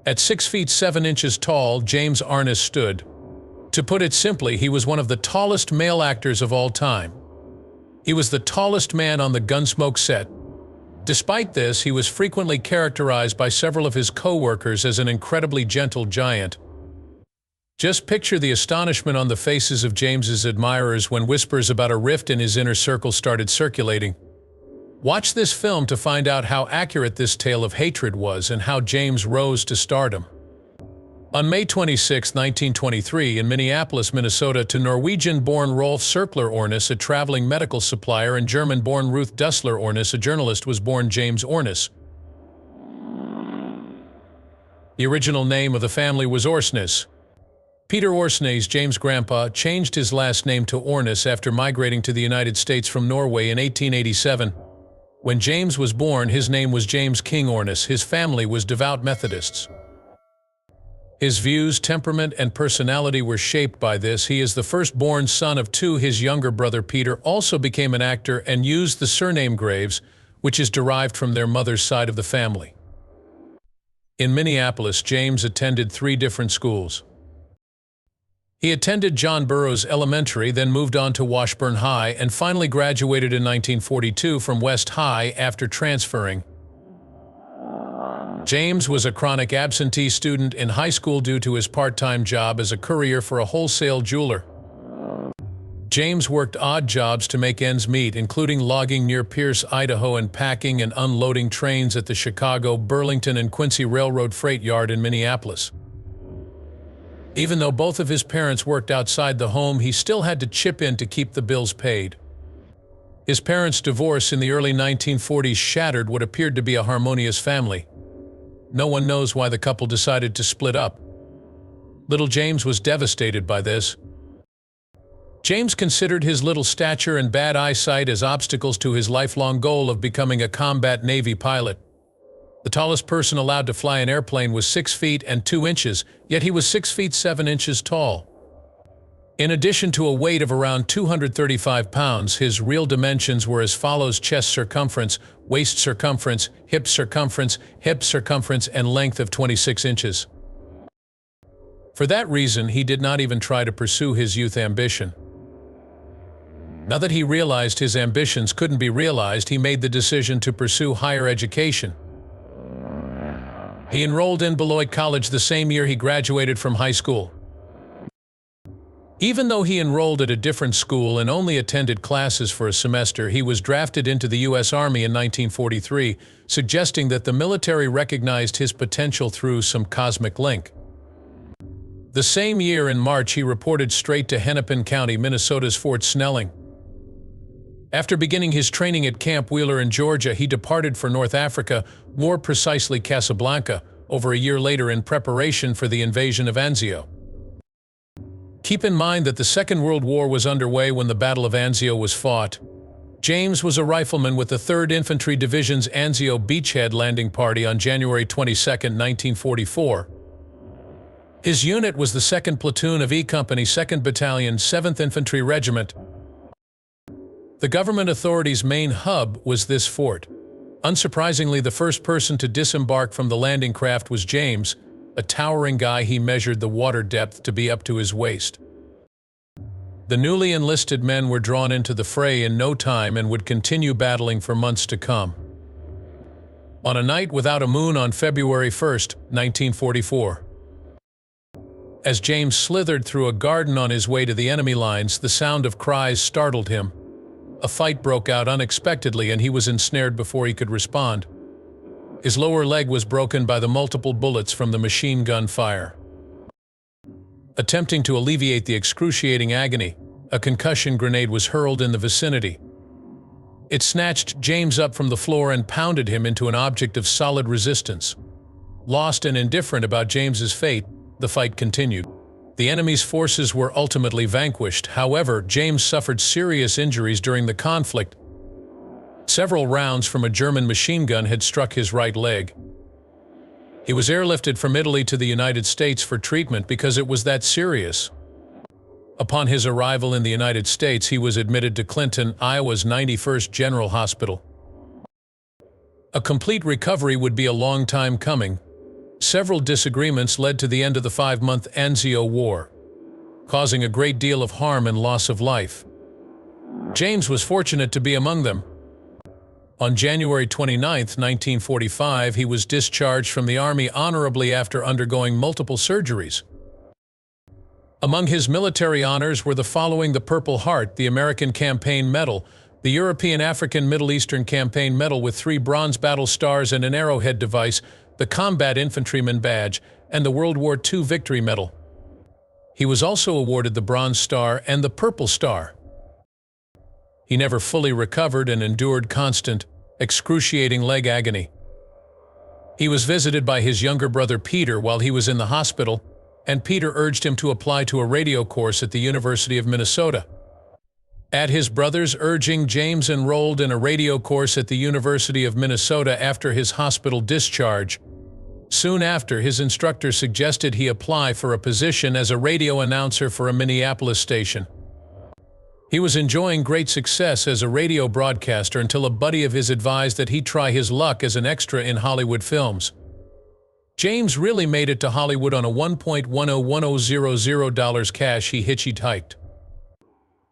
At 6 feet 7 inches tall, James Arness stood. To put it simply, he was one of the tallest male actors of all time. He was the tallest man on the Gunsmoke set. Despite this, he was frequently characterized by several of his co-workers as an incredibly gentle giant. Just picture the astonishment on the faces of James's admirers when whispers about a rift in his inner circle started circulating. Watch this film to find out how accurate this tale of hatred was and how James rose to stardom. On May 26, 1923, in Minneapolis, Minnesota, to Norwegian-born Rolf Cirkler Arness, a traveling medical supplier, and German-born Ruth Dussler Arness, a journalist, was born James Arness. The original name of the family was Arness. Peter Arness, James' grandpa, changed his last name to Arness after migrating to the United States from Norway in 1887. When James was born, his name was James King Arness. His family was devout Methodists. His views, temperament, and personality were shaped by this. He is the firstborn son of two. His younger brother Peter also became an actor and used the surname Graves, which is derived from their mother's side of the family. In Minneapolis, James attended 3 different schools. He attended John Burroughs Elementary, then moved on to Washburn High, and finally graduated in 1942 from West High after transferring. James was a chronic absentee student in high school due to his part-time job as a courier for a wholesale jeweler. James worked odd jobs to make ends meet, including logging near Pierce, Idaho, and packing and unloading trains at the Chicago, Burlington, and Quincy Railroad freight yard in Minneapolis. Even though both of his parents worked outside the home, he still had to chip in to keep the bills paid. His parents' divorce in the early 1940s shattered what appeared to be a harmonious family. No one knows why the couple decided to split up. Little James was devastated by this. James considered his little stature and bad eyesight as obstacles to his lifelong goal of becoming a combat Navy pilot. The tallest person allowed to fly an airplane was 6 feet and 2 inches, yet he was 6 feet 7 inches tall. In addition to a weight of around 235 pounds, his real dimensions were as follows: chest circumference, waist circumference, hip circumference, and length of 26 inches. For that reason, he did not even try to pursue his youth ambition. Now that he realized his ambitions couldn't be realized, he made the decision to pursue higher education. He enrolled in Beloit College the same year he graduated from high school. Even though he enrolled at a different school and only attended classes for a semester, he was drafted into the U.S. Army in 1943, suggesting that the military recognized his potential through some cosmic link. The same year, in March, he reported straight to Hennepin County, Minnesota's Fort Snelling. After beginning his training at Camp Wheeler in Georgia, he departed for North Africa, more precisely Casablanca, over a year later in preparation for the invasion of Anzio. Keep in mind that the Second World War was underway when the Battle of Anzio was fought. James was a rifleman with the 3rd Infantry Division's Anzio beachhead landing party on January 22, 1944. His unit was the 2nd Platoon of E Company, 2nd Battalion, 7th Infantry Regiment. The government authorities' main hub was this fort. Unsurprisingly, the first person to disembark from the landing craft was James, a towering guy. He measured the water depth to be up to his waist. The newly enlisted men were drawn into the fray in no time and would continue battling for months to come. On a night without a moon on February 1, 1944. As James slithered through a garden on his way to the enemy lines, the sound of cries startled him. A fight broke out unexpectedly and he was ensnared before he could respond. His lower leg was broken by the multiple bullets from the machine gun fire. Attempting to alleviate the excruciating agony, a concussion grenade was hurled in the vicinity. It snatched James up from the floor and pounded him into an object of solid resistance. Lost and indifferent about James's fate, the fight continued. The enemy's forces were ultimately vanquished. However, James suffered serious injuries during the conflict. Several rounds from a German machine gun had struck his right leg. He was airlifted from Italy to the United States for treatment because it was that serious. Upon his arrival in the United States, he was admitted to Clinton, Iowa's 91st General Hospital. A complete recovery would be a long time coming, Several disagreements led to the end of the 5-month Anzio War, causing a great deal of harm and loss of life. James was fortunate to be among them. On January 29, 1945, he was discharged from the Army honorably after undergoing multiple surgeries. Among his military honors were the following: the Purple Heart, the American Campaign Medal, the European African Middle Eastern Campaign Medal with 3 bronze battle stars and an arrowhead device, the Combat Infantryman Badge, and the World War II Victory Medal. He was also awarded the Bronze Star and the Purple Star. He never fully recovered and endured constant, excruciating leg agony. He was visited by his younger brother Peter while he was in the hospital, and Peter urged him to apply to a radio course at the University of Minnesota. At his brother's urging, James enrolled in a radio course at the University of Minnesota after his hospital discharge. Soon after, his instructor suggested he apply for a position as a radio announcer for a Minneapolis station. He was enjoying great success as a radio broadcaster until a buddy of his advised that he try his luck as an extra in Hollywood films. James really made it to Hollywood on a $1.101000 cash he hitchhiked.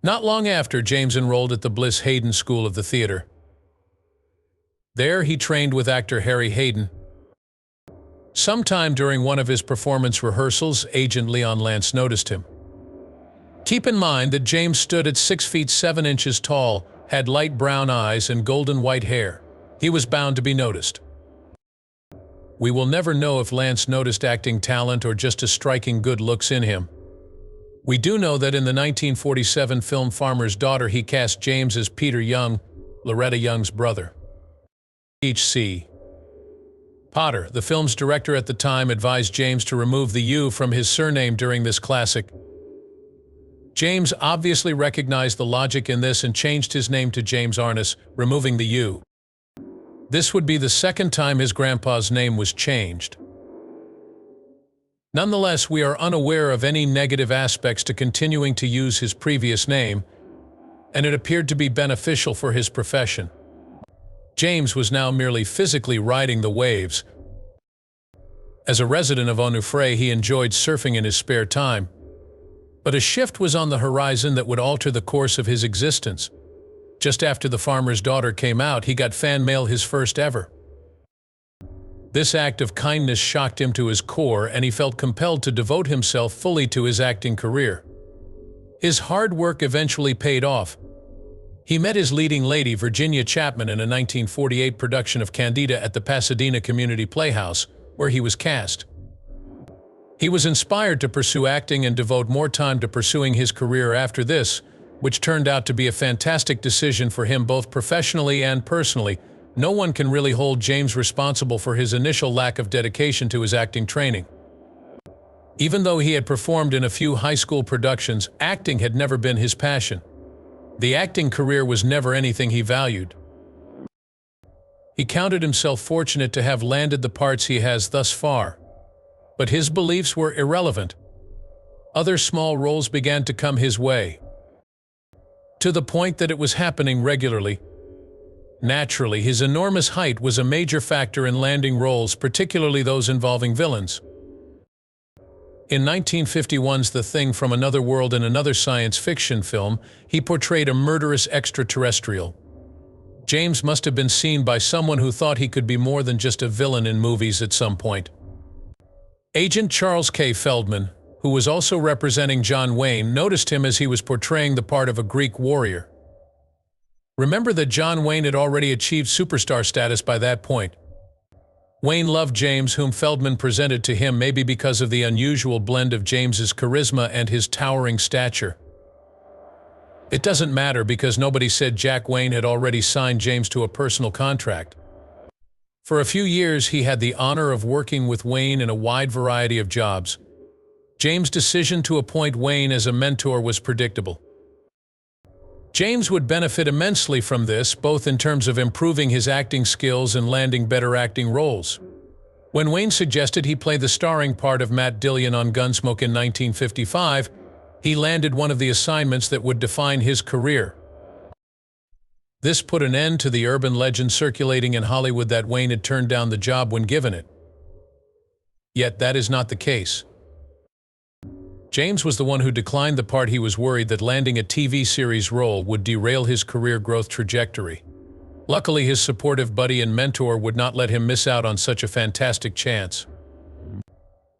Not long after, James enrolled at the Bliss Hayden School of the Theater. There he trained with actor Harry Hayden. Sometime during one of his performance rehearsals, Agent Leon Lance noticed him. Keep in mind that James stood at 6 feet 7 inches tall, had light brown eyes and golden white hair. He was bound to be noticed. We will never know if Lance noticed acting talent or just a striking good looks in him. We do know that in the 1947 film Farmer's Daughter he cast James as Peter Young, Loretta Young's brother. H.C. Potter, the film's director at the time, advised James to remove the U from his surname during this classic. James obviously recognized the logic in this and changed his name to James Arness, removing the U. This would be the second time his grandpa's name was changed. Nonetheless, we are unaware of any negative aspects to continuing to use his previous name, and it appeared to be beneficial for his profession. James was now merely physically riding the waves. As a resident of Onufray, he enjoyed surfing in his spare time. But a shift was on the horizon that would alter the course of his existence. Just after The Farmer's Daughter came out, he got fan mail, his first ever. This act of kindness shocked him to his core, and he felt compelled to devote himself fully to his acting career. His hard work eventually paid off. He met his leading lady, Virginia Chapman, in a 1948 production of Candida at the Pasadena Community Playhouse, where he was cast. He was inspired to pursue acting and devote more time to pursuing his career after this, which turned out to be a fantastic decision for him both professionally and personally. No one can really hold James responsible for his initial lack of dedication to his acting training. Even though he had performed in a few high school productions, acting had never been his passion. The acting career was never anything he valued. He counted himself fortunate to have landed the parts he has thus far. But his beliefs were irrelevant. Other small roles began to come his way, to the point that it was happening regularly. Naturally, his enormous height was a major factor in landing roles, particularly those involving villains. In 1951's The Thing from Another World, in another science fiction film, he portrayed a murderous extraterrestrial. James must have been seen by someone who thought he could be more than just a villain in movies at some point. Agent Charles K. Feldman, who was also representing John Wayne, noticed him as he was portraying the part of a Greek warrior. Remember that John Wayne had already achieved superstar status by that point. Wayne loved James, whom Feldman presented to him, maybe because of the unusual blend of James's charisma and his towering stature. It doesn't matter because nobody said Jack Wayne had already signed James to a personal contract. For a few years, he had the honor of working with Wayne in a wide variety of jobs. James' decision to appoint Wayne as a mentor was predictable. James would benefit immensely from this, both in terms of improving his acting skills and landing better acting roles. When Wayne suggested he play the starring part of Matt Dillon on Gunsmoke in 1955, he landed one of the assignments that would define his career. This put an end to the urban legend circulating in Hollywood that Wayne had turned down the job when given it. Yet that is not the case. James was the one who declined the part he was worried that landing a TV series role would derail his career growth trajectory. Luckily, his supportive buddy and mentor would not let him miss out on such a fantastic chance.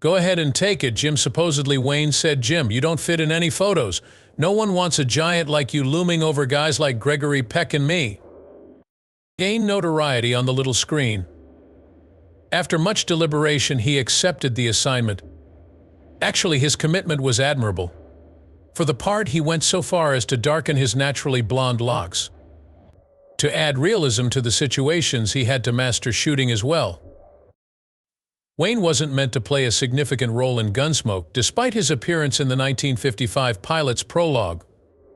"Go ahead and take it, Jim." Supposedly Wayne said, "Jim, you don't fit in any photos. No one wants a giant like you looming over guys like Gregory Peck and me." Gained notoriety on the little screen. After much deliberation, he accepted the assignment. Actually, his commitment was admirable. For the part, he went so far as to darken his naturally blonde locks. To add realism to the situations, he had to master shooting as well. Wayne wasn't meant to play a significant role in Gunsmoke, despite his appearance in the 1955 pilot's prologue,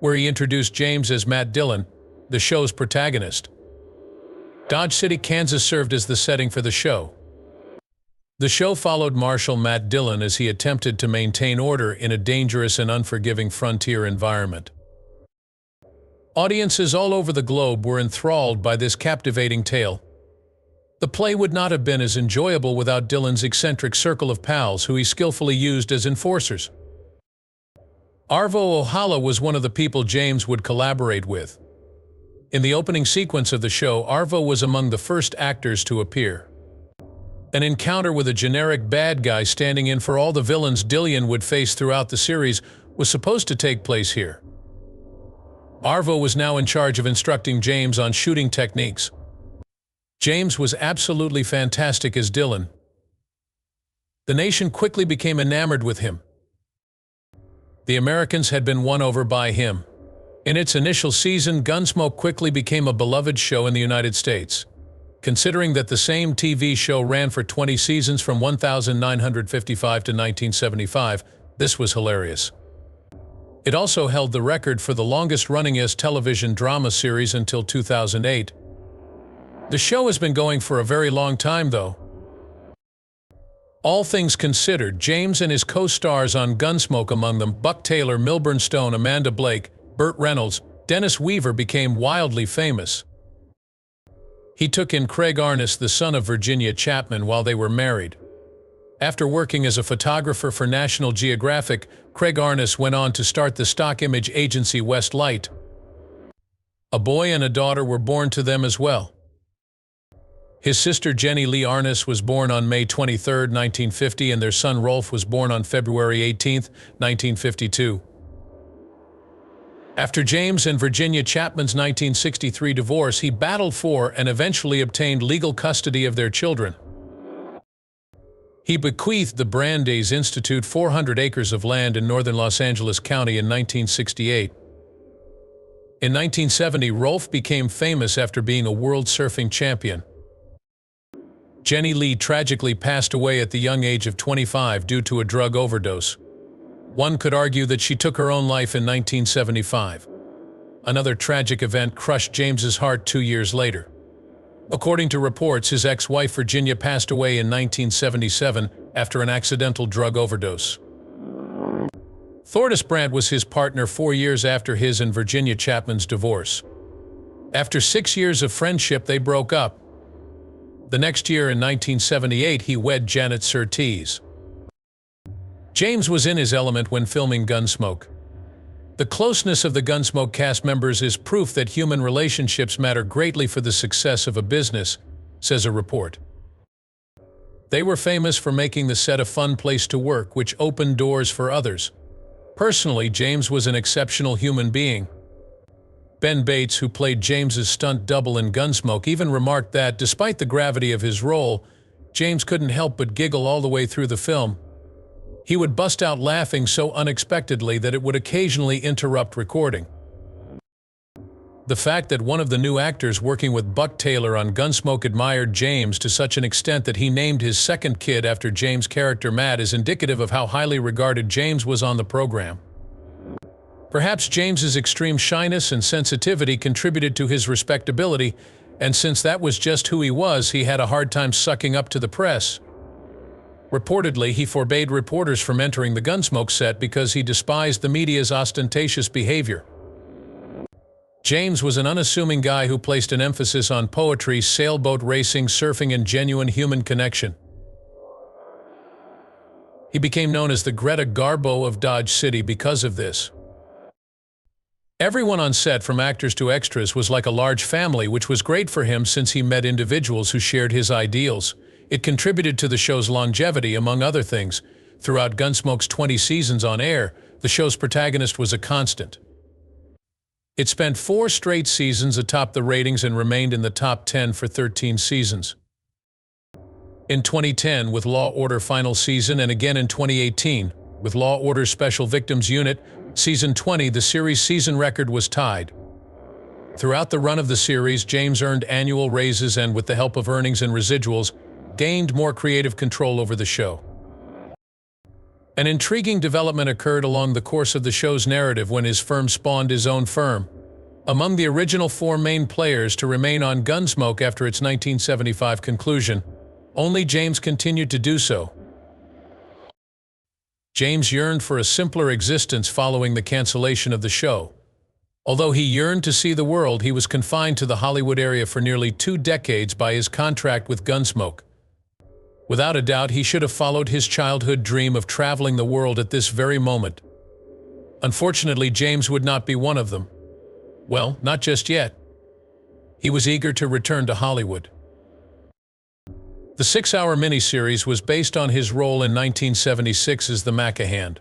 where he introduced James as Matt Dillon, the show's protagonist. Dodge City, Kansas served as the setting for the show. The show followed Marshal Matt Dillon as he attempted to maintain order in a dangerous and unforgiving frontier environment. Audiences all over the globe were enthralled by this captivating tale. The play would not have been as enjoyable without Dillon's eccentric circle of pals who he skillfully used as enforcers. Arvo Ohala was one of the people James would collaborate with. In the opening sequence of the show, Arvo was among the first actors to appear. An encounter with a generic bad guy standing in for all the villains Dillon would face throughout the series was supposed to take place here. Arvo was now in charge of instructing James on shooting techniques. James was absolutely fantastic as Dillon. The nation quickly became enamored with him. The Americans had been won over by him. In its initial season, Gunsmoke quickly became a beloved show in the United States. Considering that the same TV show ran for 20 seasons from 1955 to 1975, this was hilarious. It also held the record for the longest-running television drama series until 2008. The show has been going for a very long time, though. All things considered, James and his co-stars on Gunsmoke, among them Buck Taylor, Milburn Stone, Amanda Blake, Burt Reynolds, Dennis Weaver, became wildly famous. He took in Craig Arness, the son of Virginia Chapman, while they were married. After working as a photographer for National Geographic, Craig Arness went on to start the stock image agency Westlight. A boy and a daughter were born to them as well. His sister Jenny Lee Arness was born on May 23, 1950, and their son Rolf was born on February 18, 1952. After James and Virginia Chapman's 1963 divorce, he battled for and eventually obtained legal custody of their children. He bequeathed the Brandeis Institute 400 acres of land in northern Los Angeles County in 1968. In 1970, Rolf became famous after being a world surfing champion. Jenny Lee tragically passed away at the young age of 25 due to a drug overdose. One could argue that she took her own life in 1975. Another tragic event crushed James's heart 2 years later. According to reports, his ex-wife Virginia passed away in 1977 after an accidental drug overdose. Thordis Brandt was his partner 4 years after his and Virginia Chapman's divorce. After 6 years of friendship, they broke up. The next year, in 1978, he wed Janet Surtees. James was in his element when filming Gunsmoke. The closeness of the Gunsmoke cast members is proof that human relationships matter greatly for the success of a business, says a report. They were famous for making the set a fun place to work, which opened doors for others. Personally, James was an exceptional human being. Ben Bates, who played James's stunt double in Gunsmoke, even remarked that, despite the gravity of his role, James couldn't help but giggle all the way through the film. He would bust out laughing so unexpectedly that it would occasionally interrupt recording. The fact that one of the new actors working with Buck Taylor on Gunsmoke admired James to such an extent that he named his second kid after James' character Matt is indicative of how highly regarded James was on the program. Perhaps James's extreme shyness and sensitivity contributed to his respectability, and since that was just who he was, he had a hard time sucking up to the press. Reportedly, he forbade reporters from entering the Gunsmoke set because he despised the media's ostentatious behavior. James was an unassuming guy who placed an emphasis on poetry, sailboat racing, surfing, and genuine human connection. He became known as the Greta Garbo of Dodge City because of this. Everyone on set, from actors to extras, was like a large family, which was great for him since he met individuals who shared his ideals. It contributed to the show's longevity, among other things. Throughout Gunsmoke's 20 seasons on air, the show's protagonist was a constant. It spent 4 straight seasons atop the ratings and remained in the top 10 for 13 seasons. In 2010 with Law & Order final season, and again in 2018 with Law & Order Special Victims Unit, Season 20, the series' season record was tied. Throughout the run of the series, James earned annual raises and, with the help of earnings and residuals, gained more creative control over the show. An intriguing development occurred along the course of the show's narrative when his firm spawned his own firm. Among the original 4 main players to remain on Gunsmoke after its 1975 conclusion, only James continued to do so. James yearned for a simpler existence following the cancellation of the show. Although he yearned to see the world, he was confined to the Hollywood area for nearly 2 decades by his contract with Gunsmoke. Without a doubt, he should have followed his childhood dream of traveling the world at this very moment. Unfortunately, James would not be one of them. Well, not just yet. He was eager to return to Hollywood. The 6-hour miniseries was based on his role in 1976 as the Mac-a-Hand.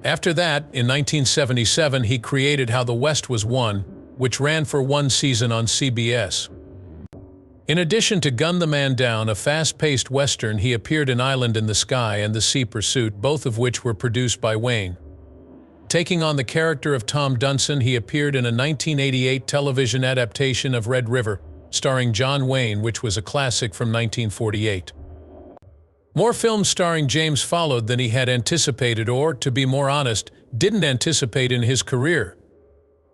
After that, in 1977, he created How the West Was Won, which ran for 1 season on CBS. In addition to Gun the Man Down, a fast-paced Western, he appeared in Island in the Sky and The Sea Pursuit, both of which were produced by Wayne. Taking on the character of Tom Dunson, he appeared in a 1988 television adaptation of Red River, starring John Wayne, which was a classic from 1948. More films starring James followed than he had anticipated, or, to be more honest, didn't anticipate in his career.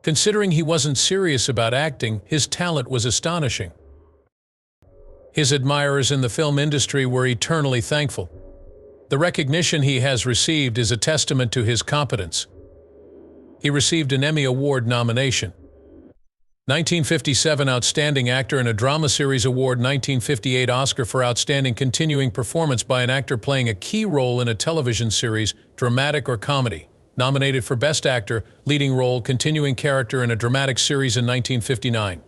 Considering he wasn't serious about acting, his talent was astonishing. His admirers in the film industry were eternally thankful. The recognition he has received is a testament to his competence. He received an Emmy Award nomination. 1957 Outstanding Actor in a Drama Series Award. 1958 Oscar for Outstanding Continuing Performance by an Actor Playing a Key Role in a Television Series, Dramatic or Comedy. Nominated for Best Actor, Leading Role, Continuing Character in a Dramatic Series in 1959.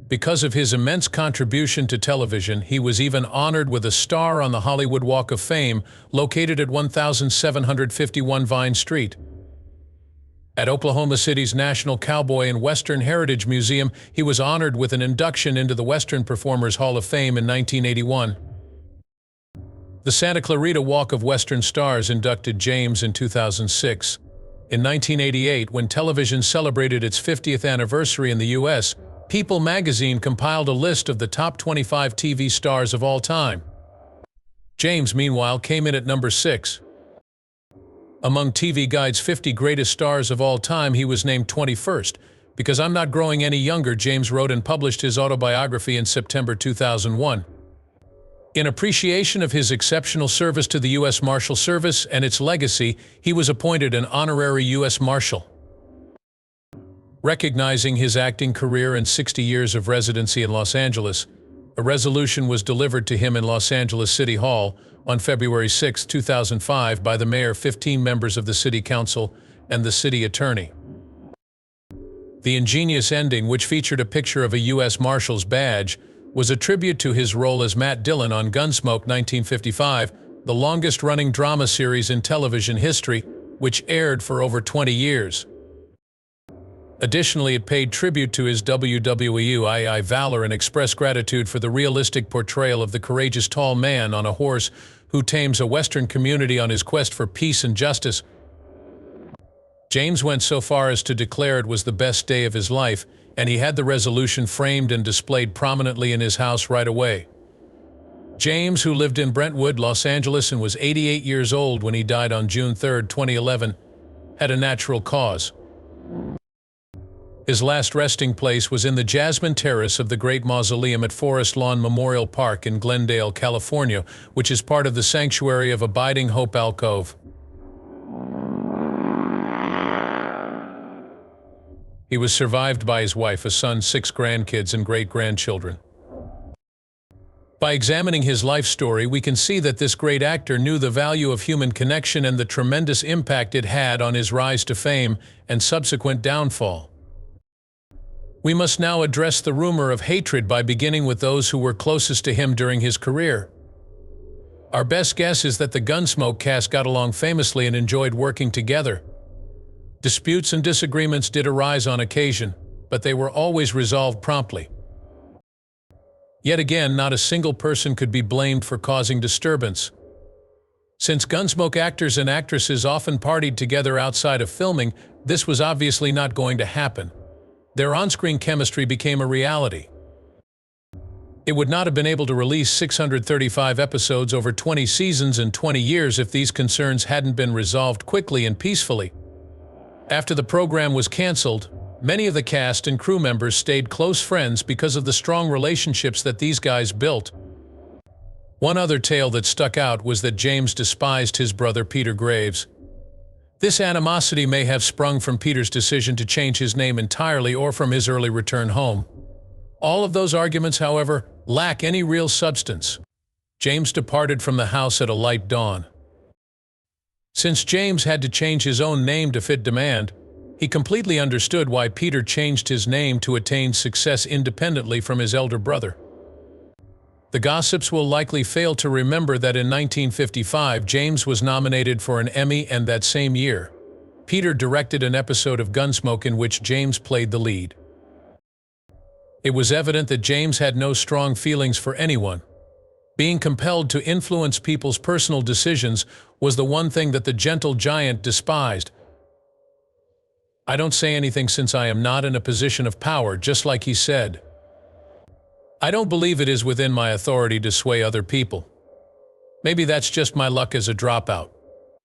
Because of his immense contribution to television, he was even honored with a star on the Hollywood Walk of Fame, located at 1751 Vine Street. At Oklahoma City's National Cowboy and Western Heritage Museum, he was honored with an induction into the Western Performers Hall of Fame in 1981. The Santa Clarita Walk of Western Stars inducted James in 2006. In 1988, when television celebrated its 50th anniversary in the U.S., People magazine compiled a list of the top 25 TV stars of all time. James, meanwhile, came in at number 6. Among TV Guide's 50 greatest stars of all time, he was named 21st. Because I'm not growing any younger, James wrote and published his autobiography in September 2001. In appreciation of his exceptional service to the U.S. Marshal Service and its legacy, he was appointed an honorary U.S. Marshal. Recognizing his acting career and 60 years of residency in Los Angeles, a resolution was delivered to him in Los Angeles City Hall on February 6, 2005 by the mayor, 15 members of the city council, and the city attorney. The ingenious ending, which featured a picture of a U.S. Marshal's badge, was a tribute to his role as Matt Dillon on Gunsmoke 1955, the longest-running drama series in television history, which aired for over 20 years. Additionally, it paid tribute to his WWII valor and expressed gratitude for the realistic portrayal of the courageous tall man on a horse who tames a Western community on his quest for peace and justice. James went so far as to declare it was the best day of his life, and he had the resolution framed and displayed prominently in his house right away. James, who lived in Brentwood, Los Angeles, and was 88 years old when he died on June 3, 2011, had a natural cause. His last resting place was in the Jasmine Terrace of the Great Mausoleum at Forest Lawn Memorial Park in Glendale, California, which is part of the Sanctuary of Abiding Hope Alcove. He was survived by his wife, a son, 6 grandkids, and great-grandchildren. By examining his life story, we can see that this great actor knew the value of human connection and the tremendous impact it had on his rise to fame and subsequent downfall. We must now address the rumor of hatred by beginning with those who were closest to him during his career. Our best guess is that the Gunsmoke cast got along famously and enjoyed working together. Disputes and disagreements did arise on occasion, but they were always resolved promptly. Yet again, not a single person could be blamed for causing disturbance. Since Gunsmoke actors and actresses often partied together outside of filming, this was obviously not going to happen. Their on-screen chemistry became a reality. It would not have been able to release 635 episodes over 20 seasons and 20 years if these concerns hadn't been resolved quickly and peacefully. After the program was canceled, many of the cast and crew members stayed close friends because of the strong relationships that these guys built. One other tale that stuck out was that James despised his brother Peter Graves. This animosity may have sprung from Peter's decision to change his name entirely or from his early return home. All of those arguments, however, lack any real substance. James departed from the house at a light dawn. Since James had to change his own name to fit demand, he completely understood why Peter changed his name to attain success independently from his elder brother. The gossips will likely fail to remember that in 1955, James was nominated for an Emmy, and that same year, Peter directed an episode of Gunsmoke in which James played the lead. It was evident that James had no strong feelings for anyone. Being compelled to influence people's personal decisions was the one thing that the gentle giant despised. "I don't say anything since I am not in a position of power," just like he said. "I don't believe it is within my authority to sway other people. Maybe that's just my luck as a dropout."